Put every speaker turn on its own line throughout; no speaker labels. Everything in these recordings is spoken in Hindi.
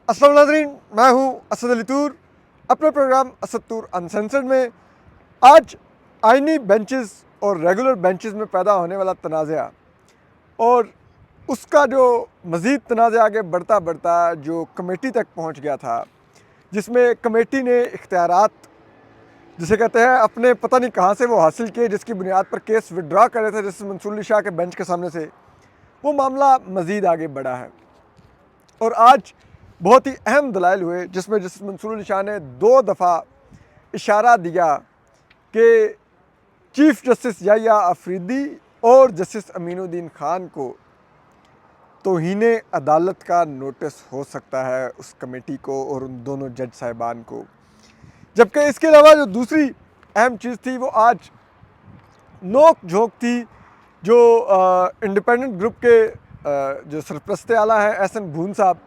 अस्सलाम नाज़रीन, मैं हूं असद अली तूर। अपने प्रोग्राम असद तूर अनसेंसर्ड में आज आइनी बेंचेस और रेगुलर बेंचेस में पैदा होने वाला तनाज़ा और उसका जो मज़ीद तनाज़ा आगे बढ़ता बढ़ता जो कमेटी तक पहुंच गया था, जिसमें कमेटी ने इख्तियारात जिसे कहते हैं अपने पता नहीं कहाँ से वो हासिल किए, जिसकी बुनियाद पर केस विड्रा कर रहे थे जस्टिस मंसूर अली शाह के बेंच के सामने से, वो मामला मज़ीद आगे बढ़ा है। और आज बहुत ही अहम दलाइल हुए जिसमें जस्टिस मंसूर अली शाह ने 2 दफ़ा इशारा दिया कि चीफ जस्टिस याहिया अफरीदी और जस्टिस अमीनुद्दीन खान को तौहीने अदालत का नोटिस हो सकता है, उस कमेटी को और उन दोनों जज साहिबान को। जबकि इसके अलावा जो दूसरी अहम चीज़ थी वो आज नोक झोंक थी जो इंडिपेंडेंट ग्रुप के जो सरपरस्त आला है एहसन भून साहब,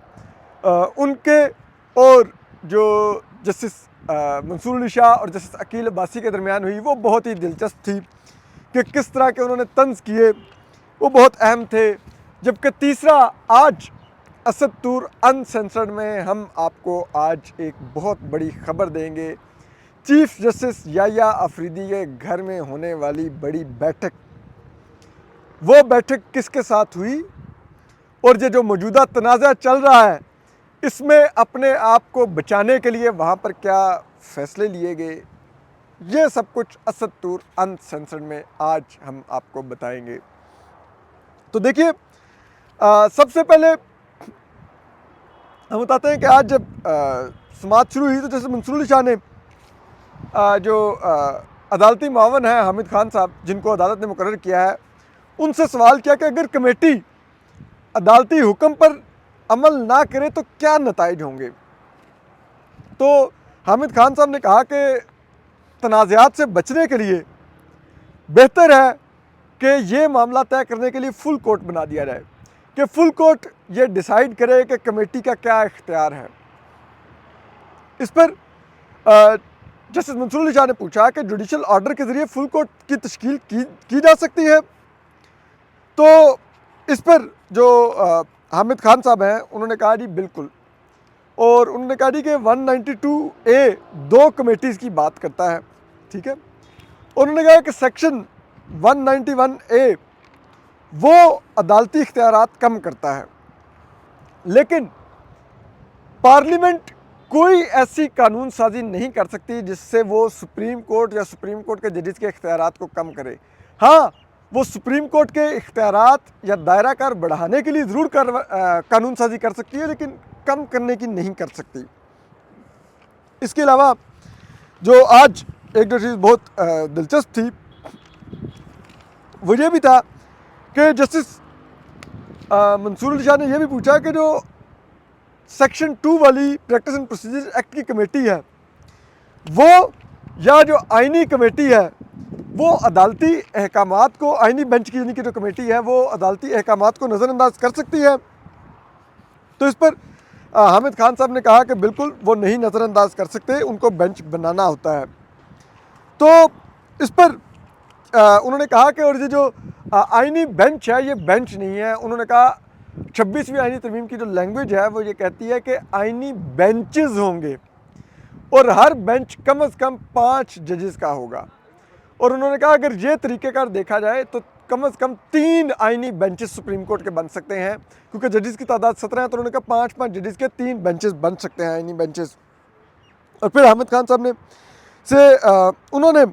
उनके और जो जस्टिस मंसूर अली शाह और जस्टिस अकील अब्बासी के दरमियान हुई, वो बहुत ही दिलचस्प थी कि किस तरह के उन्होंने तंज़ किए, वो बहुत अहम थे। जबकि तीसरा, आज असद तूर अनसेंसर्ड में हम आपको आज एक बहुत बड़ी ख़बर देंगे। चीफ जस्टिस याहिया अफरीदी के घर में होने वाली बड़ी बैठक, वो बैठक किसके साथ हुई और ये जो मौजूदा तनाज़ा चल रहा है इसमें अपने आप को बचाने के लिए वहाँ पर क्या फ़ैसले लिए गए, ये सब कुछ असद तूर अनसेंसर्ड में आज हम आपको बताएंगे। तो देखिए, सबसे पहले हम बताते हैं कि आज जब समाअत शुरू हुई तो जैसे मंसूर अली शाह ने जो अदालती मावन है हामिद खान साहब, जिनको अदालत ने मुकर्रर किया है, उनसे सवाल किया कि अगर कमेटी अदालती हुक्म पर अमल ना करे तो क्या नताइज होंगे। तो हामिद खान साहब ने कहा कि तनाज़ात से बचने के लिए बेहतर है कि ये मामला तय करने के लिए फुल कोर्ट बना दिया जाए, कि फुल कोर्ट ये डिसाइड करे कि कमेटी का क्या इख्तियार है। इस पर जस्टिस मंसूर अली शाह ने पूछा कि जुडिशल ऑर्डर के ज़रिए फुल कोर्ट की तश्कील की जा सकती है। तो इस पर जो हामिद खान साहब हैं उन्होंने कहा जी बिल्कुल, और उन्होंने कहा जी कि 192A 2 कमेटीज़ की बात करता है, ठीक है। उन्होंने कहा कि सेक्शन 191A वो अदालती इख्तियारात कम करता है, लेकिन पार्लियामेंट कोई ऐसी कानून साजी नहीं कर सकती जिससे वो सुप्रीम कोर्ट या सुप्रीम कोर्ट के जजेस के इख्तियारात को कम करे। हाँ, वो सुप्रीम कोर्ट के इख्तियारात या दायरा कार बढ़ाने के लिए ज़रूर कानून साजी कर सकती है, लेकिन कम करने की नहीं कर सकती। इसके अलावा जो आज एक जो चीज़ बहुत दिलचस्प थी वो ये भी था कि जस्टिस मंसूर अली शाह ने यह भी पूछा कि जो सेक्शन 2 वाली प्रैक्टिस एंड प्रोसीजर एक्ट की कमेटी है वो या जो आइनी कमेटी है वो अदालती अहकामात को, आइनी बेंच की यानी कि जो कमेटी है वो अदालती अहकामात को नज़रअंदाज कर सकती है। तो इस पर हामिद खान साहब ने कहा कि बिल्कुल वो नहीं नज़रअंदाज कर सकते, उनको बेंच बनाना होता है। तो इस पर उन्होंने कहा कि और ये जो आइनी बेंच है ये बेंच नहीं है। उन्होंने कहा 26वीं आइनी तरमीम की जो लैंग्वेज है वो ये कहती है कि आइनी बेंचेस होंगे और हर बेंच कम अज़ कम 5 जजेस का होगा। और उन्होंने कहा अगर ये तरीक़ेकार देखा जाए तो कम अज़ कम 3 आइनी बेंचेस सुप्रीम कोर्ट के बन सकते हैं, क्योंकि जजेस की तादाद 17 है। तो उन्होंने कहा 5-5 जजेस के 3 बेंचेस बन सकते हैं, आइनी बेंचेस। और फिर हामिद खान साहब ने उन्होंने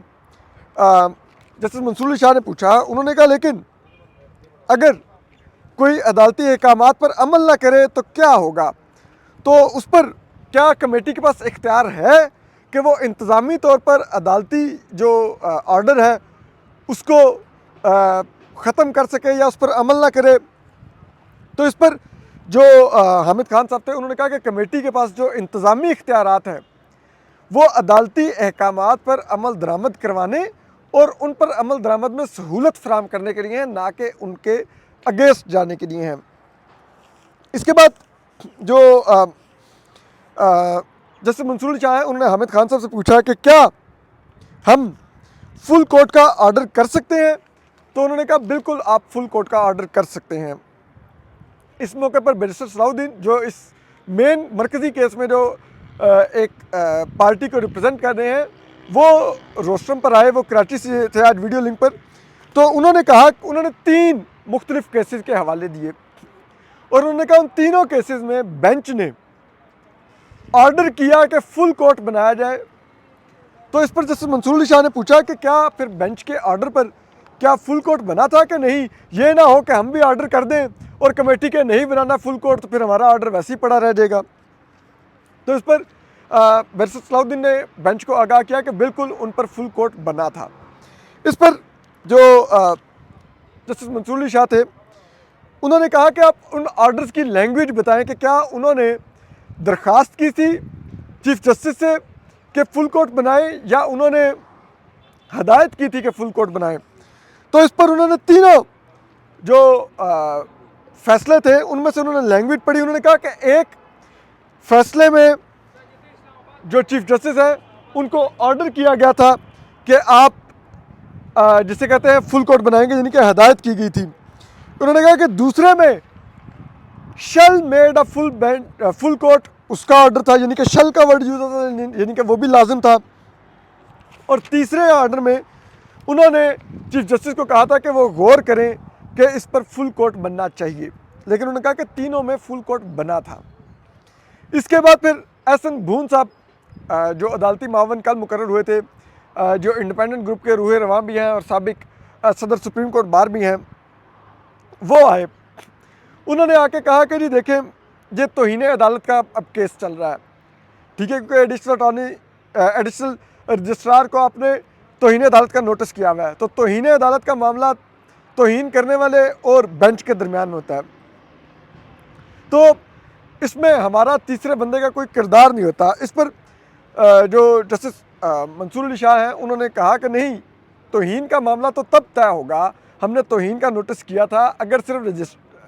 जस्टिस मंसूर अली शाह ने पूछा, उन्होंने कहा लेकिन अगर कोई अदालती अहकामात पर अमल ना करे तो क्या होगा। तो उस पर क्या कमेटी के पास इख्तियार है कि वो इंतज़ामी तौर पर अदालती जो ऑर्डर है उसको ख़त्म कर सके या उस पर अमल ना करे। तो इस पर जो हामिद खान साहब थे उन्होंने कहा कि कमेटी के पास जो इंतज़ामी इख्तियारात हैं वो अदालती अहकामात पर अमल दरामद करवाने और उन पर अमल दरामद में सहूलत फराहम करने के लिए हैं, ना कि उनके अगेंस्ट जाने के लिए हैं। इसके बाद जो जस्टिस मंसूर अली शाह है उन्होंने हामिद खान साहब से पूछा कि क्या हम फुल कोर्ट का ऑर्डर कर सकते हैं। तो उन्होंने कहा बिल्कुल आप फुल कोर्ट का ऑर्डर कर सकते हैं। इस मौके पर बैरिस्टर सलाउद्दीन जो इस मेन मरकज़ी केस में जो एक पार्टी को रिप्रेजेंट कर रहे हैं वो रोस्टरम पर आए, वो कराची से थे आज वीडियो लिंक पर। तो उन्होंने कहा, उन्होंने 3 मुख्तलिफ केसेस के हवाले दिए और उन्होंने कहा उन तीनों केसेस में बेंच ने ऑर्डर किया कि फुल कोर्ट बनाया जाए। तो इस पर जस्टिस मंसूर अली शाह ने पूछा कि क्या फिर बेंच के ऑर्डर पर क्या फुल कोर्ट बना था कि नहीं, ये ना हो कि हम भी ऑर्डर कर दें और कमेटी के नहीं बनाना फुल कोर्ट तो फिर हमारा ऑर्डर वैसे ही पड़ा रह जाएगा। तो इस पर बैरिस्टर सलाउद्दीन ने बेंच को आगाह किया कि बिल्कुल उन पर फुल कोर्ट बना था। इस पर जो जस्टिस मंसूर अली शाह थे उन्होंने कहा कि आप उन ऑर्डर्स की लैंग्वेज बताएं कि क्या उन्होंने दरख्वास्त की थी चीफ जस्टिस से कि फुल कोर्ट बनाए या उन्होंने हदायत की थी कि फुल कोर्ट बनाए। तो इस पर उन्होंने तीनों जो फैसले थे उनमें से उन्होंने लैंग्वेज पढ़ी। उन्होंने कहा कि एक फैसले में जो चीफ जस्टिस हैं उनको ऑर्डर किया गया था कि आप जिसे कहते हैं फुल कोर्ट बनाएंगे, यानी कि हदायत की गई थी। उन्होंने कहा कि दूसरे में शल मेड अ फुल कोर्ट उसका ऑर्डर था, यानी कि शल का वर्ड यूज होता था, यानी कि वो भी लाजिम था। और तीसरे ऑर्डर में उन्होंने चीफ जस्टिस को कहा था कि वो गौर करें कि इस पर फुल कोर्ट बनना चाहिए, लेकिन उन्होंने कहा कि तीनों में फुल कोर्ट बना था। इसके बाद फिर एहसन भून साहब जो अदालती मावन कल मुकर्रर हुए थे, जो इंडिपेंडेंट ग्रुप के रूह रवां भी हैं और साबिक सदर सुप्रीम कोर्ट बार भी हैं, वो आए। उन्होंने आके कहा कि जी देखें ये तौहीन अदालत का अब केस चल रहा है, ठीक है, क्योंकि एडिशनल रजिस्ट्रार को आपने तौहीन अदालत का नोटिस किया हुआ है। तो तौहीन अदालत का मामला तौहीन करने वाले और बेंच के दरमियान में होता है, तो इसमें हमारा तीसरे बंदे का कोई किरदार नहीं होता। इस पर जो जस्टिस मंसूर अली शाह हैं उन्होंने कहा कि नहीं, तौहीन का मामला तो तब तय होगा, हमने तौहीन का नोटिस किया था, अगर सिर्फ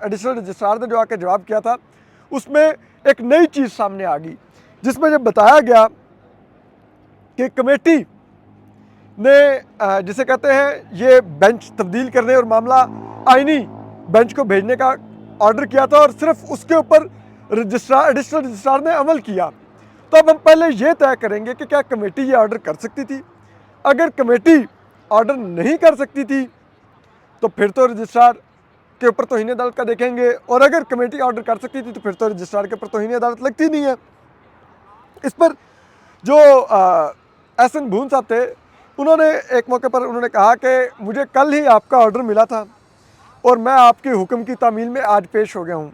एडिशनल रजिस्ट्रार ने जो आके जवाब किया था उसमें एक नई चीज़ सामने आ गई, जिसमें जब बताया गया कि कमेटी ने जिसे कहते हैं ये बेंच तब्दील करने और मामला आईनी बेंच को भेजने का ऑर्डर किया था और सिर्फ उसके ऊपर एडिशनल रजिस्ट्रार ने अमल किया। तो अब हम पहले ये तय करेंगे कि क्या कमेटी ये ऑर्डर कर सकती थी। अगर कमेटी ऑर्डर नहीं कर सकती थी तो फिर तो रजिस्ट्रार के ऊपर तौहीन अदालत का देखेंगे, और अगर कमेटी ऑर्डर कर सकती थी तो फिर तो रजिस्ट्रार के ऊपर तौहीन अदालत लगती नहीं है। इस पर जो एहसन भून साहब थे उन्होंने एक मौके पर उन्होंने कहा कि मुझे कल ही आपका ऑर्डर मिला था और मैं आपके हुक्म की तामील में आज पेश हो गया हूँ।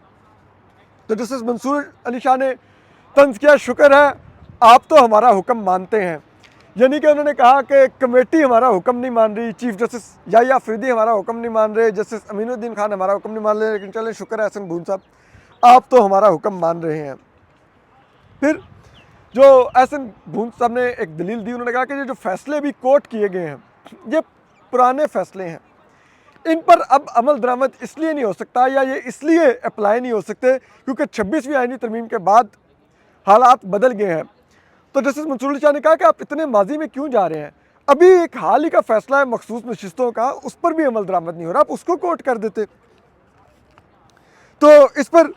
तो जस्टिस मंसूर अली शाह ने तंज किया, शुक्र है आप तो हमारा हुक्म मानते हैं। यानी कि उन्होंने कहा कि कमेटी हमारा हुक्म नहीं मान रही, चीफ जस्टिस याहिया अफरीदी हमारा हुक्म नहीं मान रहे, जस्टिस अमीनुद्दीन खान हमारा हुक्म नहीं मान रहे, लेकिन चलें शुक्र है एहसन भून साहब आप तो हमारा हुक्म मान रहे हैं। फिर जो एहसन भून साहब ने एक दलील दी, उन्होंने कहा कि ये जो फैसले भी कोर्ट किए गए हैं ये पुराने फैसले हैं, इन पर अब अमल दरामद इसलिए नहीं हो सकता या ये इसलिए अप्लाई नहीं हो सकते क्योंकि 26वीं आईनी तरमीम के बाद हालात बदल गए हैं। तो जस्टिस मंसूर अली शाह ने कहा कि आप इतने माजी में क्यों जा रहे हैं, अभी एक हाल ही का फैसला है मखसूस नशिस्तों का, उस पर भी अमल दरामद नहीं हो रहा, आप उसको कोर्ट कर देते। तो इस पर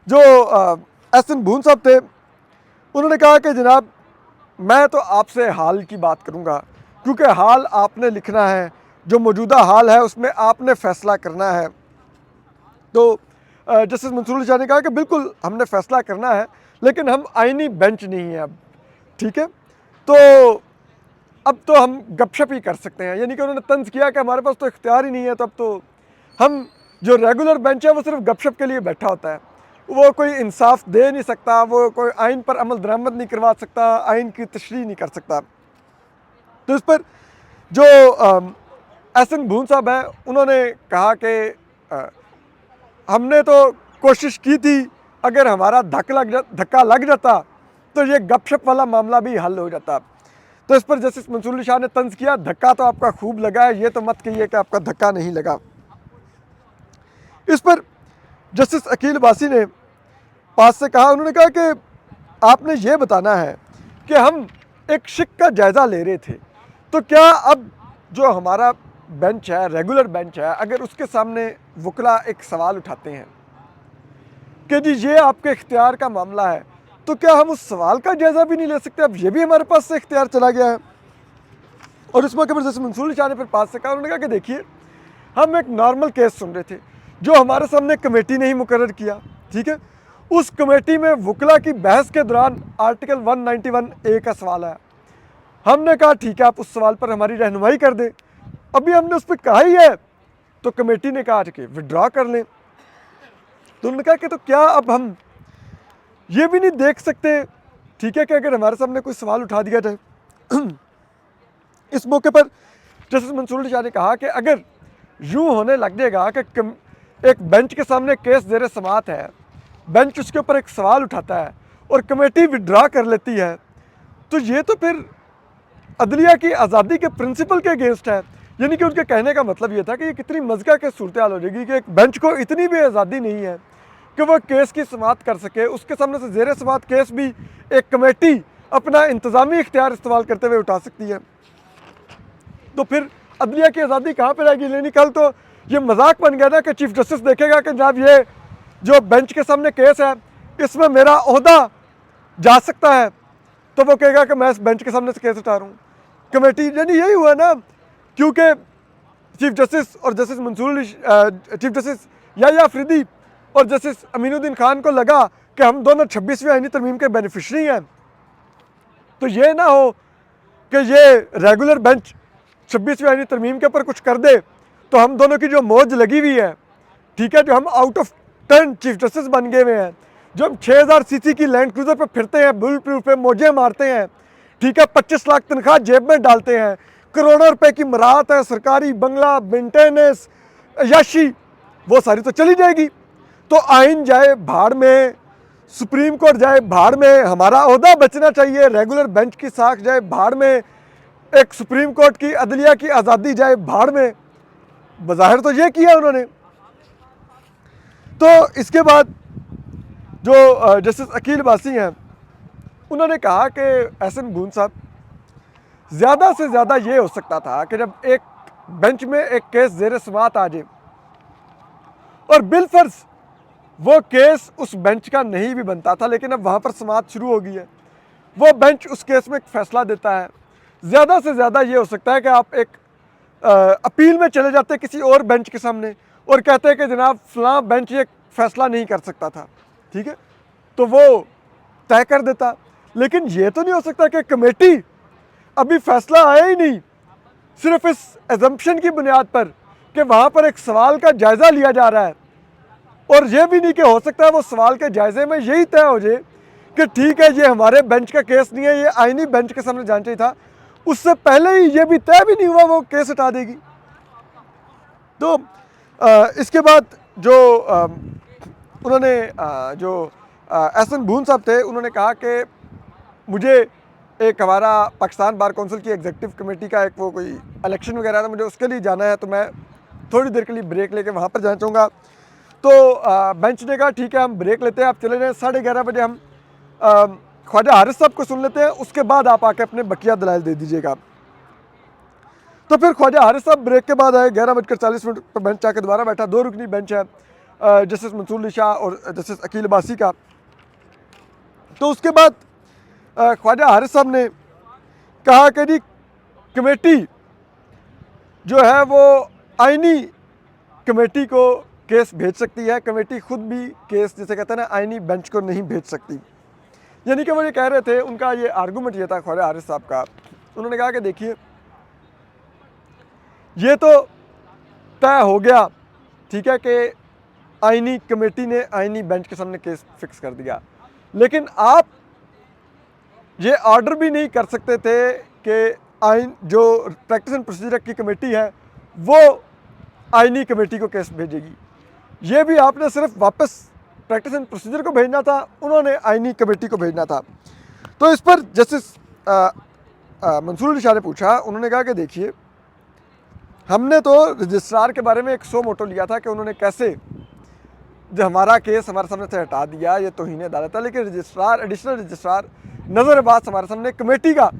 जो एहसन भून साहब थे उन्होंने कहा कि जनाब मैं तो आपसे हाल की बात करूंगा क्योंकि हाल आपने लिखना है, जो मौजूदा हाल है उसमें आपने फ़ैसला करना है। तो जस्टिस मंसूर अली शाह ने कहा कि बिल्कुल हमने फ़ैसला करना है, लेकिन हम आईनी बेंच नहीं है अब, ठीक है, तो अब तो हम गपशप ही कर सकते हैं। यानी कि उन्होंने तंज किया कि हमारे पास तो इख्तियार ही नहीं है, तो अब तो हम जो रेगुलर बेंच है वो सिर्फ गपशप के लिए बैठा होता है, वो कोई इंसाफ दे नहीं सकता, वो कोई आइन पर अमल दरामद नहीं करवा सकता, आइन की तशरीह नहीं कर सकता। तो इस पर जो एहसन भून साहब हैं उन्होंने कहा कि हमने तो कोशिश की थी, अगर हमारा धक्का लग जाता तो ये गपशप वाला मामला भी हल हो जाता। तो इस पर जस्टिस मंसूर अली शाह ने तंज किया, धक्का तो आपका खूब लगा है, ये तो मत कहिए कि आपका धक्का नहीं लगा। इस पर जस्टिस अकील वासी ने पास से कहा, उन्होंने कहा कि आपने ये बताना है कि हम एक शिक का जायज़ा ले रहे थे, तो क्या अब जो हमारा बेंच है, रेगुलर बेंच है, अगर उसके सामने वकला एक सवाल उठाते हैं कि जी ये आपके इख्तियार का मामला है, तो क्या हम उस सवाल का जायज़ा भी नहीं ले सकते? अब ये भी हमारे पास से इख्तियार चला गया है। और इस मौके पर जैसे मंसूर शाह ने फिर पास से कहा, उन्होंने कहा कि देखिए हम एक नॉर्मल केस सुन रहे थे जो हमारे सामने कमेटी ने ही मुकर्रर किया, ठीक है। उस कमेटी में वकला की बहस के दौरान आर्टिकल 191A का सवाल आया। हमने कहा ठीक है, आप उस सवाल पर हमारी रहनुमाई कर दें। अभी हमने उस पर कहा ही है तो कमेटी ने कहा कि विड्रॉ कर लें। तो उन्होंने कहा कि तो क्या अब हम ये भी नहीं देख सकते, ठीक है, कि अगर हमारे सामने कोई सवाल उठा दिया जाए। इस मौके पर जस्टिस मंसूर शाह ने कहा कि अगर यूँ होने लग जाएगा कि एक बेंच के सामने केस ज़ेर समाअत है, बेंच उसके ऊपर एक सवाल उठाता है और कमेटी विड्रॉ कर लेती है, तो ये तो फिर अदलिया की आज़ादी के प्रिंसिपल के अगेंस्ट है। यानी कि उनके कहने का मतलब ये था कि ये कितनी मज़का के सूरत हाल हो जाएगी कि एक बेंच को इतनी भी आज़ादी नहीं है कि वह केस की समाअत कर सके। उसके सामने से ज़ेर समाअत केस भी एक कमेटी अपना इंतज़ामी इख्तियार इस्तेमाल करते हुए उठा सकती है। तो फिर अदलिया की आज़ादी कहाँ पर रहेगी? लेकिन कल तो ये मजाक बन गया ना कि चीफ जस्टिस देखेगा कि जनाब ये जो बेंच के सामने केस है इसमें मेरा ओहदा जा सकता है, तो वो कहेगा कि मैं इस बेंच के सामने से केस उठा रहा हूँ। कमेटी यानी यही हुआ ना, क्योंकि चीफ जस्टिस और justice Mansoor chief justice Yahya Afridi और जस्टिस अमीनुद्दीन खान को लगा कि हम दोनों 26वीं आईनी तरमीम के बेनिफिशरी हैं, तो ये ना हो कि ये रेगुलर बेंच 26वीं आईनी तरमीम के ऊपर कुछ कर दे तो हम दोनों की जो मौज लगी हुई है, ठीक है, जो हम out of turn chief justice बन गए हुए हैं, जो हम 6000 सीसी की लैंड क्रूजर पर फिरते हैं, बुल प्रूफ पे मौजें मारते हैं, ठीक है, 25 लाख तनख्वाह जेब में डालते हैं, करोड़ों रुपए की मराहत है, सरकारी बंगला, मेंटेनेंस, अयाशी, वो सारी तो चली जाएगी। तो आइन जाए भाड़ में, सुप्रीम कोर्ट जाए भाड़ में, हमारा ओहदा बचना चाहिए, रेगुलर बेंच की साख जाए भाड़ में, एक सुप्रीम कोर्ट की अदलिया की आज़ादी जाए भाड़ में। बज़ाहिर तो ये किया उन्होंने। तो इसके बाद जो जस्टिस अकील बासी हैं, उन्होंने कहा कि एहसन बून साहब, ज़्यादा से ज़्यादा ये हो सकता था कि जब एक बेंच में एक केस ज़ेर समाअत आ जाए और बिलफर्ज वो केस उस बेंच का नहीं भी बनता था, लेकिन अब वहाँ पर समाअत शुरू हो गई है, वो बेंच उस केस में एक फ़ैसला देता है। ज़्यादा से ज़्यादा ये हो सकता है कि आप एक अपील में चले जाते किसी और बेंच के सामने और कहते हैं कि जनाब फ़लाँ बेंच ये फ़ैसला नहीं कर सकता था, ठीक है, तो वो तय कर देता। लेकिन ये तो नहीं हो सकता कि कमेटी अभी फ़ैसला आया ही नहीं, सिर्फ इस एजम्पशन की बुनियाद पर कि वहाँ पर एक सवाल का जायज़ा लिया जा रहा है, और ये भी नहीं कि हो सकता है वो सवाल के जायज़े में यही तय हो जाए कि ठीक है ये हमारे बेंच का केस नहीं है, ये आईनी बेंच के सामने जाना चाहिए था, उससे पहले ही ये भी तय भी नहीं हुआ वो केस उठा देगी। तो इसके बाद जो उन्होंने जो एहसन बून साहब थे, उन्होंने कहा कि मुझे एक हमारा पाकिस्तान बार काउंसिल की एग्जीक्यूटिव कमेटी का एक वो कोई इलेक्शन वगैरह था, मुझे उसके लिए जाना है, तो मैं थोड़ी देर के लिए ब्रेक लेके वहाँ पर जाना चाहूँगा। तो बेंच ने कहा ठीक है हम ब्रेक लेते हैं, आप चले जाएँ, 11:30 बजे हम ख्वाजा हारिस साहब को सुन लेते हैं, उसके बाद आप आके अपने बकिया दलाइल दे दीजिएगा। तो फिर ख्वाजा हारिस साहब ब्रेक के बाद आए, 11:40 पर बेंच आके दोबारा बैठा। 2 रुकनी बेंच है जस्टिस मंसूर शाह और जस्टिस अकील बासी का। तो उसके बाद ख्वाजा हारिस साहब ने कहा कि जी कमेटी जो है वो आईनी कमेटी को केस भेज सकती है, कमेटी खुद भी केस जिसे कहते हैं ना आईनी बेंच को नहीं भेज सकती। यानी कि वो ये कह रहे थे, उनका ये आर्गूमेंट ये था ख्वाजा हारिस साहब का, उन्होंने कहा कि देखिए ये तो तय हो गया, ठीक है, कि आईनी कमेटी ने आईनी बेंच के सामने केस फिक्स कर दिया, लेकिन आप ये ऑर्डर भी नहीं कर सकते थे कि आइन जो प्रैक्टिस एंड प्रोसीजर की कमेटी है वो आईनी कमेटी को केस भेजेगी। ये भी आपने सिर्फ वापस प्रैक्टिस एंड प्रोसीजर को भेजना था, उन्होंने आईनी कमेटी को भेजना था। तो इस पर जस्टिस मंसूर शाह ने पूछा, उन्होंने कहा कि देखिए हमने तो रजिस्ट्रार के बारे में एक सो मोटो लिया था कि उन्होंने कैसे जो हमारा केस हमारे सामने से हटा दिया, ये तौहीन अदालत है, लेकिन रजिस्ट्रार एडिशनल रजिस्ट्रार नज़र अब्बास हमारे सामने कमेटी का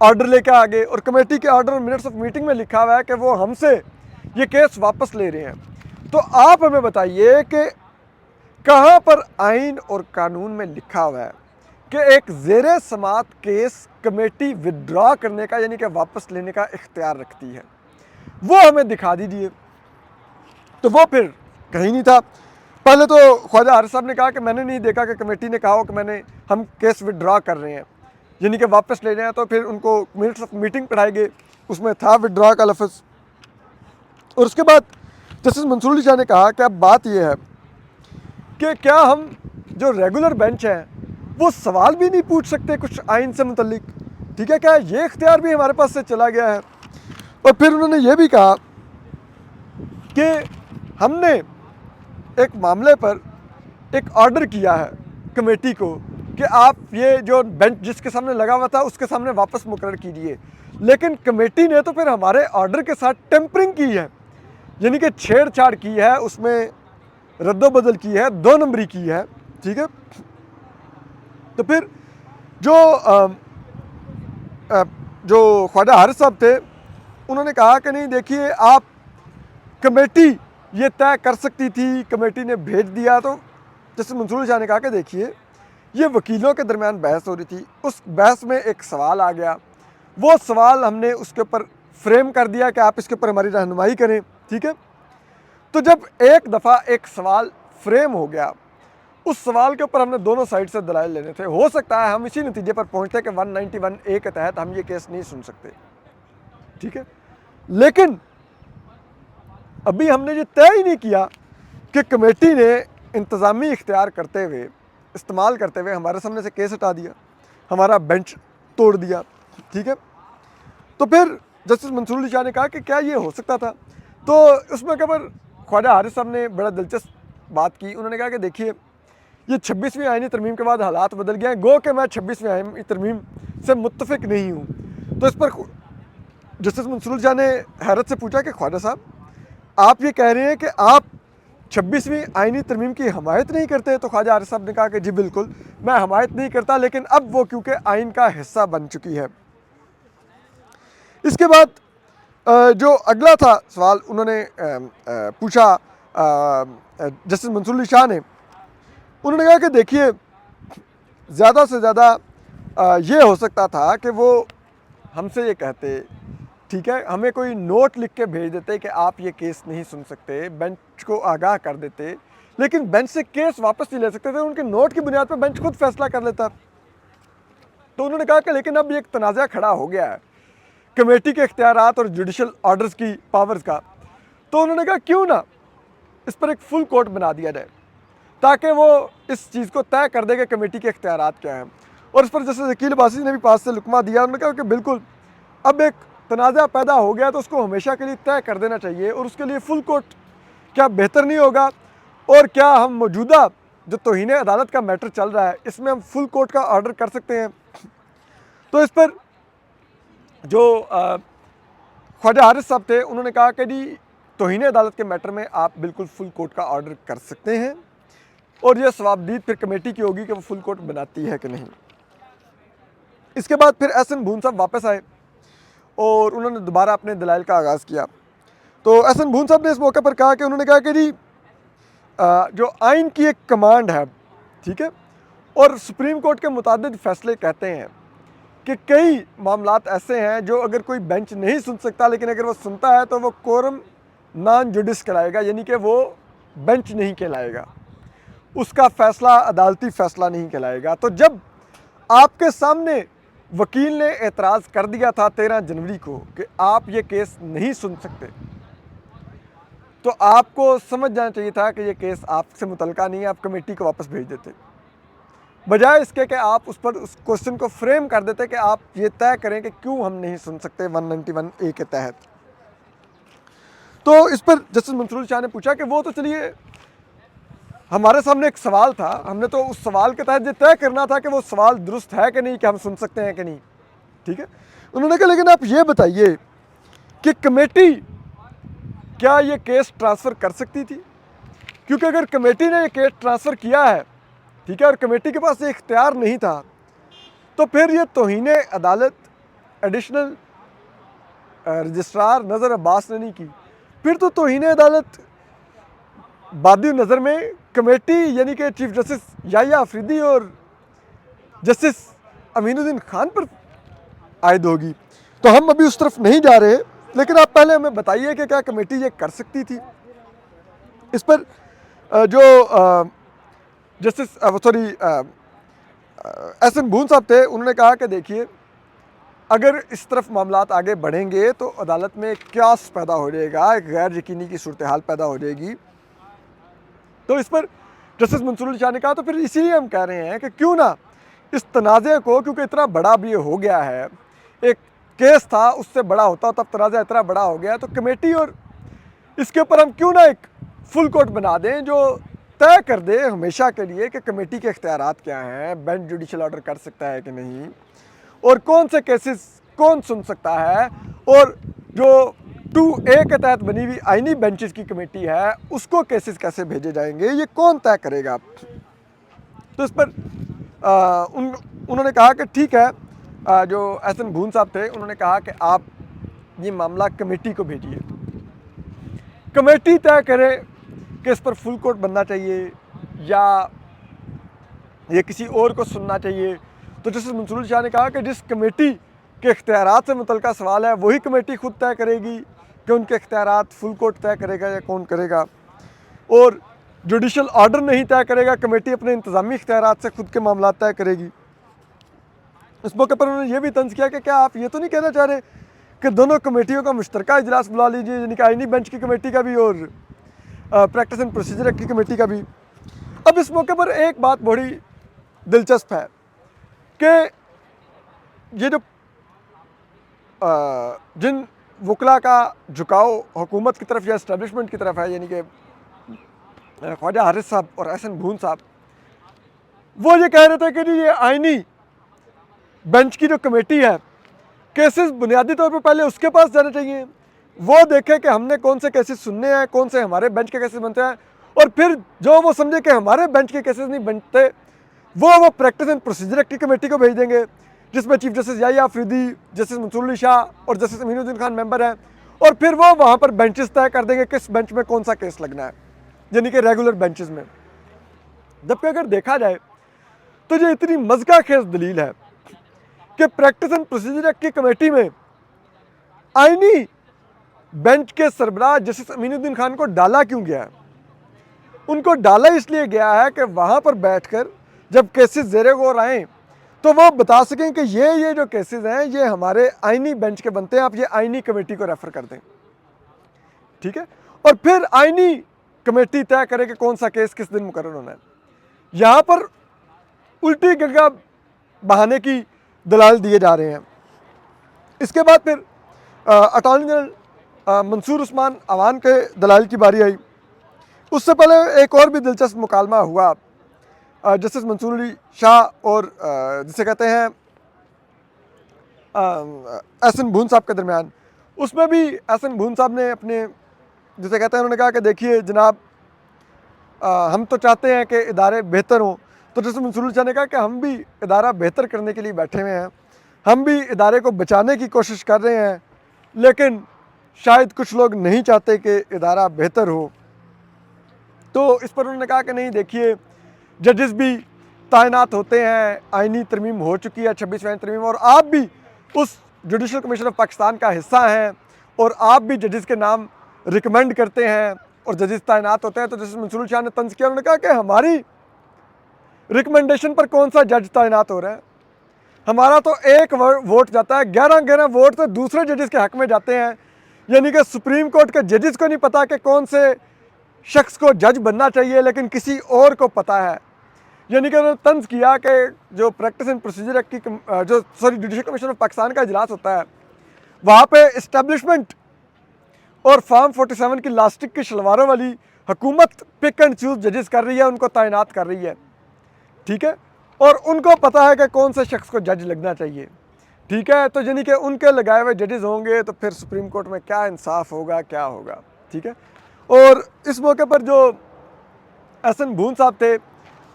ऑर्डर लेकर आ गए और कमेटी के ऑर्डर और मिनट्स ऑफ मीटिंग में लिखा हुआ है कि वो हमसे ये केस वापस ले रहे हैं। तो आप हमें बताइए कि कहाँ पर आइन और कानून में लिखा हुआ है कि एक ज़ेरे समात केस कमेटी विड्रॉ करने का यानी कि वापस लेने का इख्तियार रखती है? वो हमें दिखा दीजिए। तो वो फिर कहीं नहीं था। पहले तो ख्वाजा हारिस साहब ने कहा कि मैंने नहीं देखा कि कमेटी ने कहा हो कि हम केस विड्रॉ कर रहे हैं यानी कि वापस ले रहे हैं। तो फिर उनको मिनट्स ऑफ मीटिंग पढ़ाए गए, उसमें था विड्रॉ का लफ्ज़। और उसके बाद जस्टिस मंसूर अली शाह ने कहा कि अब बात यह है कि क्या हम जो रेगुलर बेंच है वो सवाल भी नहीं पूछ सकते कुछ आइन से मुतल्लिक, ठीक है, क्या ये इख्तियार भी हमारे पास से चला गया है? और फिर उन्होंने ये भी कहा कि हमने एक मामले पर एक ऑर्डर किया है कमेटी को कि आप ये जो बेंच जिसके सामने लगा हुआ था उसके सामने वापस मुकर्रर कीजिए, लेकिन कमेटी ने तो फिर हमारे ऑर्डर के साथ टेम्परिंग की है, यानी कि छेड़छाड़ की है, उसमें रद्दोबदल की है, 2 नंबरी की है, ठीक है। तो फिर जो ख्वाजा हारिस साहब थे उन्होंने कहा कि नहीं देखिए, आप कमेटी ये तय कर सकती थी, कमेटी ने भेज दिया। तो जैसे मंसूर अली शाह ने कहा कि देखिए, ये वकीलों के दरमियान बहस हो रही थी, उस बहस में एक सवाल आ गया, वो सवाल हमने उसके ऊपर फ्रेम कर दिया कि आप इसके ऊपर हमारी रहनुमाई करें, ठीक है। तो जब एक दफ़ा एक सवाल फ्रेम हो गया, उस सवाल के ऊपर हमने दोनों साइड से दलाइल लेने थे। हो सकता है हम इसी नतीजे पर पहुंचते कि 191A के तहत हम ये केस नहीं सुन सकते, ठीक है। लेकिन अभी हमने ये तय ही नहीं किया कि कमेटी ने इंतज़ामी इख्तियार करते हुए, इस्तेमाल करते हुए हमारे सामने से केस हटा दिया, हमारा बेंच तोड़ दिया, ठीक है। तो फिर जस्टिस मंसूर अली शाह ने कहा कि क्या ये हो सकता था? तो उसमें क्या पर ख्वाजा हारिस साहब ने बड़ा दिलचस्प बात की। उन्होंने कहा कि देखिए, ये 26वीं आईनी तरमीम के बाद हालात बदल गए हैं, गो कि मैं 26वीं आईनी तरमीम से मुत्तफिक नहीं हूँ। तो इस पर जस्टिस मंसूर अली शाह ने हैरत से पूछा कि ख्वाजा साहब, आप ये कह रहे हैं कि आप 26वीं आईनी तरमीम की हमायत नहीं करते? तो ख्वाजा हारिस साहब ने कहा कि जी बिल्कुल, मैं हमायत नहीं करता, लेकिन अब वो क्योंकि आइन का हिस्सा बन चुकी है। इसके बाद जो अगला था सवाल उन्होंने पूछा जस्टिस मंसूर अली शाह ने, उन्होंने कहा कि देखिए, ज़्यादा से ज़्यादा ये हो सकता था कि वो हमसे ये कहते, ठीक है, हमें कोई नोट लिख के भेज देते कि आप ये केस नहीं सुन सकते, बेंच को आगाह कर देते, लेकिन बेंच से केस वापस नहीं ले सकते थे, उनके नोट की बुनियाद पर बेंच खुद फैसला कर लेता। तो उन्होंने कहा कि लेकिन अब एक तनाज़ा खड़ा हो गया है कमेटी के इख्तियारात और जुडिशल ऑर्डर्स की पावर्स का। तो उन्होंने कहा क्यों ना इस पर एक फुल कोर्ट बना दिया जाए, ताकि वो इस चीज़ को तय कर दे कि कमेटी के इख्तियारात क्या हैं। और इस पर जैसे वकील बासी ने भी पास से लुकमा दिया, उन्होंने कहा कि बिल्कुल, अब एक तनाज़ा पैदा हो गया तो उसको हमेशा के लिए तय कर देना चाहिए, और उसके लिए फुल कोर्ट क्या बेहतर नहीं होगा? और क्या हम मौजूदा जो तौहीन अदालत का मैटर चल रहा है, इसमें हम फुल कोर्ट का ऑर्डर कर सकते हैं? तो इस पर जो ख्वाजा हारिस साहब थे उन्होंने कहा कि जी, तौहीन अदालत के मैटर में आप बिल्कुल फुल कोर्ट का ऑर्डर कर सकते हैं, और यह सवाबदीद फिर कमेटी की होगी कि वो फुल कोर्ट बनाती है कि नहीं। इसके बाद फिर एहसन भून साहब वापस आए और उन्होंने दोबारा अपने दलाइल का आगाज़ किया। तो एहसन भून साहब ने इस मौके पर कहा कि उन्होंने कहा कि जी, जो आइन की एक कमांड है, ठीक है, और सुप्रीम कोर्ट के मुतादिद फैसले कहते हैं कि कई मामलात ऐसे हैं जो अगर कोई बेंच नहीं सुन सकता, लेकिन अगर वो सुनता है तो वो कोरम नॉन जुडिस कहलाएगा, यानी कि वो बेंच नहीं कहलाएगा, उसका फ़ैसला अदालती फ़ैसला नहीं कहलाएगा। तो जब आपके सामने वकील ने एतराज़ कर दिया था 13 जनवरी को कि आप ये केस नहीं सुन सकते, तो आपको समझ जाना चाहिए था कि ये केस आपसे मुतल्लिका नहीं है, आप कमेटी को वापस भेज देते, बजाय इसके कि आप उस पर उस क्वेश्चन को फ्रेम कर देते कि आप ये तय करें कि क्यों हम नहीं सुन सकते 191A के तहत। तो इस पर जस्टिस मंसूर अली शाह ने पूछा कि वो तो चलिए, हमारे सामने एक सवाल था, हमने तो उस सवाल के तहत ये तय करना था कि वो सवाल दुरुस्त है कि नहीं, कि हम सुन सकते हैं कि नहीं, ठीक है। उन्होंने कहा लेकिन आप ये बताइए कि कमेटी क्या ये केस ट्रांसफ़र कर सकती थी? क्योंकि अगर कमेटी ने ये केस ट्रांसफ़र किया है, ठीक है, और कमेटी के पास ये इख्तियार नहीं था, तो फिर ये तौहीन अदालत एडिशनल रजिस्ट्रार नज़र अब्बास ने नहीं की, फिर तो तौहीन अदालत बादी नज़र में कमेटी यानी कि चीफ जस्टिस याहिया अफरीदी और जस्टिस अमीनुद्दीन खान पर आयद होगी। तो हम अभी उस तरफ नहीं जा रहे, लेकिन आप पहले हमें बताइए कि क्या कमेटी ये कर सकती थी। इस पर जो जस्टिस सॉरी एहसन भून साहब थे, उन्होंने कहा कि देखिए, अगर इस तरफ मामलात आगे बढ़ेंगे तो अदालत में क्यास पैदा हो जाएगा, एक गैर यकीनी की सूरत हाल पैदा हो जाएगी। तो इस पर जस्टिस मंसूर अली शाह ने कहा तो फिर इसीलिए हम कह रहे हैं कि क्यों ना इस तनाज़े को, क्योंकि इतना बड़ा अब ये हो गया है, एक केस था उससे बड़ा होता तब तनाज़ा इतना बड़ा हो गया, तो कमेटी और इसके ऊपर हम क्यों ना एक फुल कोर्ट बना दें जो तय कर दे हमेशा के लिए कि कमेटी के इख्तियारात क्या हैं, बेंच जुडिशल ऑर्डर कर सकता है कि नहीं, और कौन से केसेस कौन सुन सकता है, और जो 2A के तहत बनी हुई आइनी बेंचेस की कमेटी है उसको केसेस कैसे भेजे जाएंगे, ये कौन तय करेगा। तो इस पर उन्होंने कहा कि ठीक है, जो एहसन भून साहब थे उन्होंने कहा कि आप ये मामला कमेटी को भेजिए, कमेटी तय करे कि इस पर फुल कोर्ट बनना चाहिए या ये किसी और को सुनना चाहिए। तो जस्टिस मंसूर अली शाह ने कहा कि जिस कमेटी के इख्तियारात से मुतल्लिका सवाल है वही कमेटी खुद तय करेगी कि उनके इख्तियारात फुल कोर्ट तय करेगा या कौन करेगा, और जुडिशल ऑर्डर नहीं तय करेगा, कमेटी अपने इंतज़ामी इख्तियारात से खुद के मामला तय करेगी। इस मौके पर उन्होंने ये भी तंज़ किया कि क्या आप ये तो नहीं कहना चाह रहे कि दोनों कमेटियों का मुश्तरका इजलास बुला लीजिए, यानी कि आइनी बेंच की कमेटी का भी और प्रैक्टिस एंड प्रोसीजर एक्ट की कमेटी का भी। अब इस मौके पर एक बात बड़ी दिलचस्प है कि ये जो जिन वकला का झुकाव हुकूमत की तरफ या इस्टेब्लिशमेंट की तरफ है, यानी कि ख्वाजा हारिस साहब और एहसन भून साहब, वो ये कह रहे थे कि जी ये आइनी बेंच की जो कमेटी है, केसेस बुनियादी तौर पर पहले उसके पास जाने चाहिए, वो देखे कि हमने कौन से केसेस सुनने हैं, कौन से हमारे बेंच के केसेस बनते हैं, और फिर जो वो समझे कि हमारे बेंच के केसेस नहीं बनते वो प्रैक्टिस एंड प्रोसीजर एक्ट की कमेटी को भेज देंगे, जिसमें chief justice Yahya Afridi, justice Mansoor Ali Shah और जस्टिस अमीनुद्दीन खान मेंबर हैं, और फिर वो वहाँ पर बेंचेस तय कर देंगे किस बेंच में कौन सा केस लगना है, यानी कि रेगुलर बेंचेस में। जबकि अगर देखा जाए तो ये इतनी मज़का खेज दलील है कि प्रैक्टिस एंड प्रोसीजर एक्ट की कमेटी में आइनी बेंच के सरबराह जस्टिस अमीनुद्दीन खान को डाला क्यों गया है? उनको डाला इसलिए गया है कि वहाँ पर बैठकर जब केसेस ज़ेरे गौर आएँ तो वो बता सकें कि ये जो केसेस हैं ये हमारे आइनी बेंच के बनते हैं, आप ये आइनी कमेटी को रेफ़र कर दें, ठीक है, और फिर आइनी कमेटी तय करे कि कौन सा केस किस दिन मुकर्रर होना है। यहाँ पर उल्टी गंगा बहाने की दलाल दिए जा रहे हैं। इसके बाद फिर अटॉर्नी जनरल मंसूर उस्मान अवान के दलाल की बारी आई। उससे पहले एक और भी दिलचस्प मुकालमा हुआ जस्टिस मंसूर अली शाह और जिसे कहते हैं एहसन भून साहब के दरमियान। उसमें भी एहसन भून साहब ने अपने जिसे कहते हैं उन्होंने कहा कि देखिए जनाब, हम तो चाहते हैं कि इदारे बेहतर हों। तो जस्टिस मंसूर अली शाह ने कहा कि हम भी इदारा बेहतर करने के लिए बैठे हुए हैं, हम भी इदारे को बचाने की कोशिश कर रहे हैं, लेकिन शायद कुछ लोग नहीं चाहते कि इदारा बेहतर हो। तो इस पर उन्होंने कहा कि नहीं, देखिए जजेस भी तैनात होते हैं, आइनी तरमीम हो चुकी है 26वीं तरमीम, और आप भी उस जुडिशल कमीशन ऑफ पाकिस्तान का हिस्सा हैं और आप भी जजेस के नाम रिकमेंड करते हैं और जजेस तैनात होते हैं। तो जस्टिस मंसूर अली शाह ने तंज़ किया, उन्होंने कहा कि हमारी रिकमेंडेशन पर कौन सा जज तैनात हो रहा है, हमारा तो एक वोट जाता है, 11 वोट तो दूसरे जजेस के हक़ में जाते हैं, यानी कि सुप्रीम कोर्ट के जजेस को नहीं पता कि कौन से शख्स को जज बनना चाहिए, लेकिन किसी और को पता है। यानी कि उन्होंने तंज़ किया कि जो प्रैक्टिस एंड प्रोसीजर एक्ट की जुडिशल कमीशन ऑफ पाकिस्तान का इजलास होता है, वहाँ पे इस्टेब्लिशमेंट और फॉर्म 47 की लास्टिक की शलवारों वाली हुकूमत पिक एंड चूज़ जजेस कर रही है, उनको तैनात कर रही है, ठीक है, और उनको पता है कि कौन से शख्स को जज लगना चाहिए, ठीक है। तो यानी कि उनके लगाए हुए जजेस होंगे तो फिर सुप्रीम कोर्ट में क्या इंसाफ होगा, क्या होगा, ठीक है। और इस मौके पर जो एहसन भून साहब थे,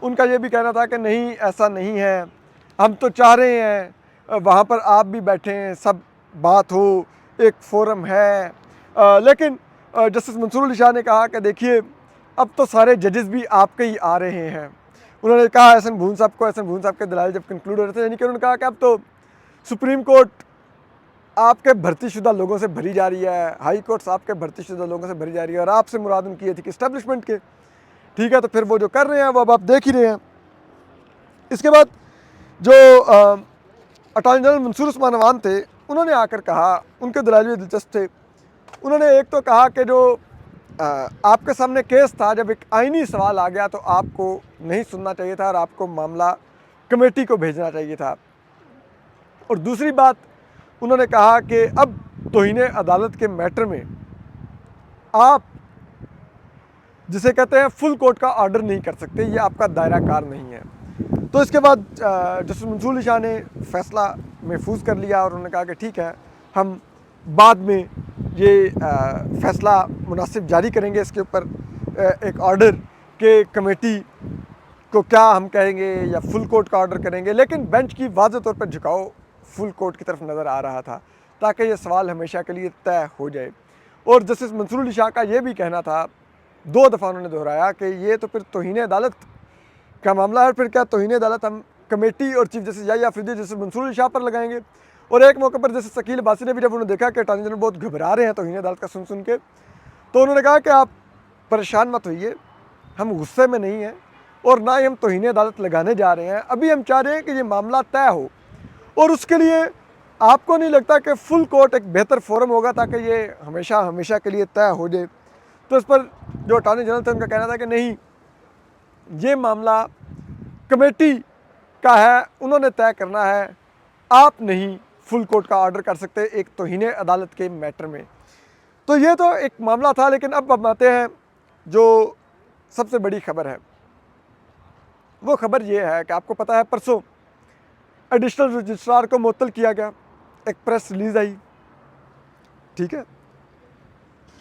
उनका ये भी कहना था कि नहीं, ऐसा नहीं है, हम तो चाह रहे हैं वहाँ पर आप भी बैठें, सब बात हो, एक फोरम है, लेकिन जस्टिस मंसूर अली शाह ने कहा कि देखिए अब तो सारे जजेस भी आपके ही आ रहे हैं। उन्होंने कहा एहसन भून साहब को, एहसन भून साहब के दलाल जब कंक्लूड हो रहे थे, यानी कि उन्होंने कहा कि अब तो सुप्रीम कोर्ट आपके भर्तीशुदा लोगों से भरी जा रही है, हाई कोर्ट्स आपके भर्तीशुदा लोगों से भरी जा रही है, और आपसे मुराद उनकी ये थी कि इस्टेब्लिशमेंट के। ठीक है, तो फिर वो जो कर रहे हैं वो अब आप देख ही रहे हैं। इसके बाद जो अटॉर्नी जनरल मंसूर उस्मान अवान थे, उन्होंने आकर कहा, उनके दलाल भी दिलचस्प थे। उन्होंने एक तो कहा कि जो आपके सामने केस था, जब एक आईनी सवाल आ गया तो आपको नहीं सुनना चाहिए था और आपको मामला कमेटी को भेजना चाहिए था। और दूसरी बात उन्होंने कहा कि अब तौहीन अदालत के मैटर में आप जिसे कहते हैं फुल कोर्ट का ऑर्डर नहीं कर सकते, ये आपका दायरा कार नहीं है। तो इसके बाद जस्टिस मंसूर अली शाह ने फैसला महफूज कर लिया और उन्होंने कहा कि ठीक है, हम बाद में ये फैसला मुनासिब जारी करेंगे इसके ऊपर एक ऑर्डर के कमेटी को क्या हम कहेंगे या फुल कोर्ट का ऑर्डर करेंगे। लेकिन बेंच की वाज़ेह तौर पर झुकाव फुल कोर्ट की तरफ नज़र आ रहा था ताकि ये सवाल हमेशा के लिए तय हो जाए। और जस्टिस मंसूर अली शाह का ये भी कहना था, 2 दफ़ा उन्होंने दोहराया कि ये तो फिर तौहीन अदालत का मामला है, फिर क्या तौहीन अदालत हम कमेटी और chief justice Yahya Afridi justice Mansoor Ali Shah पर लगाएंगे। और एक मौके पर जस्टिस शकील अब्बासी ने भी, जब उन्होंने देखा कि अटॉर्नी जनरल बहुत घबरा रहे हैं तौहीन अदालत का सुन के, तो उन्होंने कहा कि आप परेशान मत होइए, हम गुस्से में नहीं हैं और ना ही हम तौहीन अदालत लगाने जा रहे हैं। अभी हम चाह रहे हैं कि ये मामला तय हो, और उसके लिए आपको नहीं लगता कि फुल कोर्ट एक बेहतर फोरम होगा ताकि ये हमेशा हमेशा के लिए तय हो जाए। तो इस पर जो अटॉर्नी जनरल थे उनका कहना था कि नहीं, ये मामला कमेटी का है, उन्होंने तय करना है, आप नहीं फुल कोर्ट का ऑर्डर कर सकते एक तौहीन अदालत के मैटर में। तो ये तो एक मामला था। लेकिन अब आते हैं जो सबसे बड़ी खबर है। वो खबर ये है कि आपको पता है परसों एडिशनल रजिस्ट्रार को मुअत्तल किया गया, एक प्रेस रिलीज आई। ठीक है,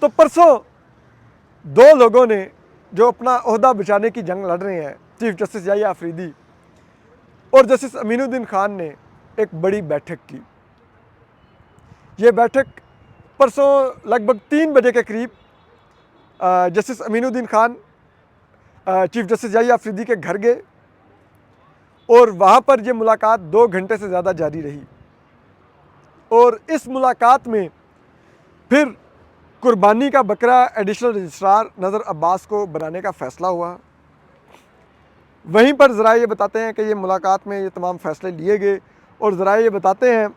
तो परसों 2 लोगों ने जो अपना ओहदा बचाने की जंग लड़ रहे हैं, चीफ जस्टिस याहिया अफरीदी और जस्टिस अमीनुद्दीन खान ने एक बड़ी बैठक की। ये बैठक परसों लगभग 3 बजे के करीब justice Aminuddin Khan chief justice Yahya Afridi के घर गए और वहाँ पर ये मुलाकात 2 घंटे से ज़्यादा जारी रही। और इस मुलाकात में फिर कुर्बानी का बकरा एडिशनल रजिस्ट्रार नज़र अब्बास को बनाने का फ़ैसला हुआ। वहीं पर ज़रा ये बताते हैं कि ये मुलाकात में ये तमाम फ़ैसले लिए गए, और ज़रा ये बताते हैं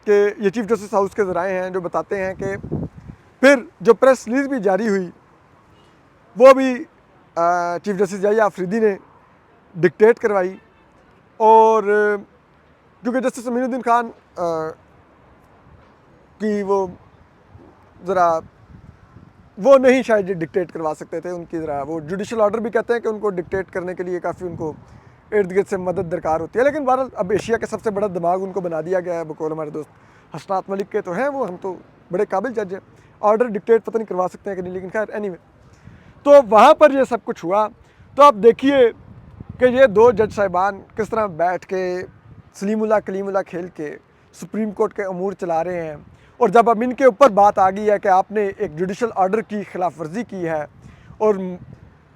कि ये चीफ जस्टिस हाउस के ज़राए हैं जो बताते हैं कि फिर जो प्रेस रिलीज़ भी जारी हुई वो भी चीफ जस्टिस याहिया अफरीदी ने डिक्टेट करवाई। और क्योंकि जस्टिस अमीनुद्दीन खान की वो नहीं शायद ये डिक्टेट करवा सकते थे, उनकी ज़रा वो जुडिशल ऑर्डर भी कहते हैं कि उनको डिक्टेट करने के लिए काफ़ी उनको इर्द गिर्द से मदद दरकार होती है। लेकिन बहरहाल अब एशिया के सबसे बड़ा दिमाग उनको बना दिया गया है, बकौल हमारे दोस्त हसनात मलिक के तो हैं वो, हम तो बड़े काबिल जज हैं, ऑर्डर डिक्टेट पता नहीं करवा सकते हैं कि नहीं, लेकिन खैर एनीवे। तो वहाँ पर ये सब कुछ हुआ। तो आप देखिए कि ये 2 जज साहिबान किस तरह बैठ के सलीमुल्लाह कलीमुल्लाह खेल के सुप्रीम कोर्ट के अमूर चला रहे हैं। और जब अब इनके ऊपर बात आ गई है कि आपने एक जुडिशल ऑर्डर की खिलाफ वर्जी की है और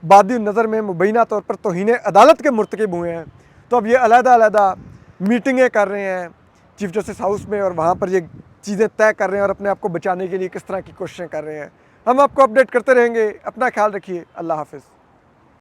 बादी नज़र में मुबैना तौर पर तौहीन अदालत के मुर्तकिब हुए हैं, तो अब ये अलग-अलग मीटिंगें कर रहे हैं चीफ जस्टिस हाउस में और वहाँ पर ये चीज़ें तय कर रहे हैं और अपने आप को बचाने के लिए किस तरह की कोशिशें कर रहे हैं। हम आपको अपडेट करते रहेंगे। अपना ख्याल रखिए। अल्लाह हाफ़िज़।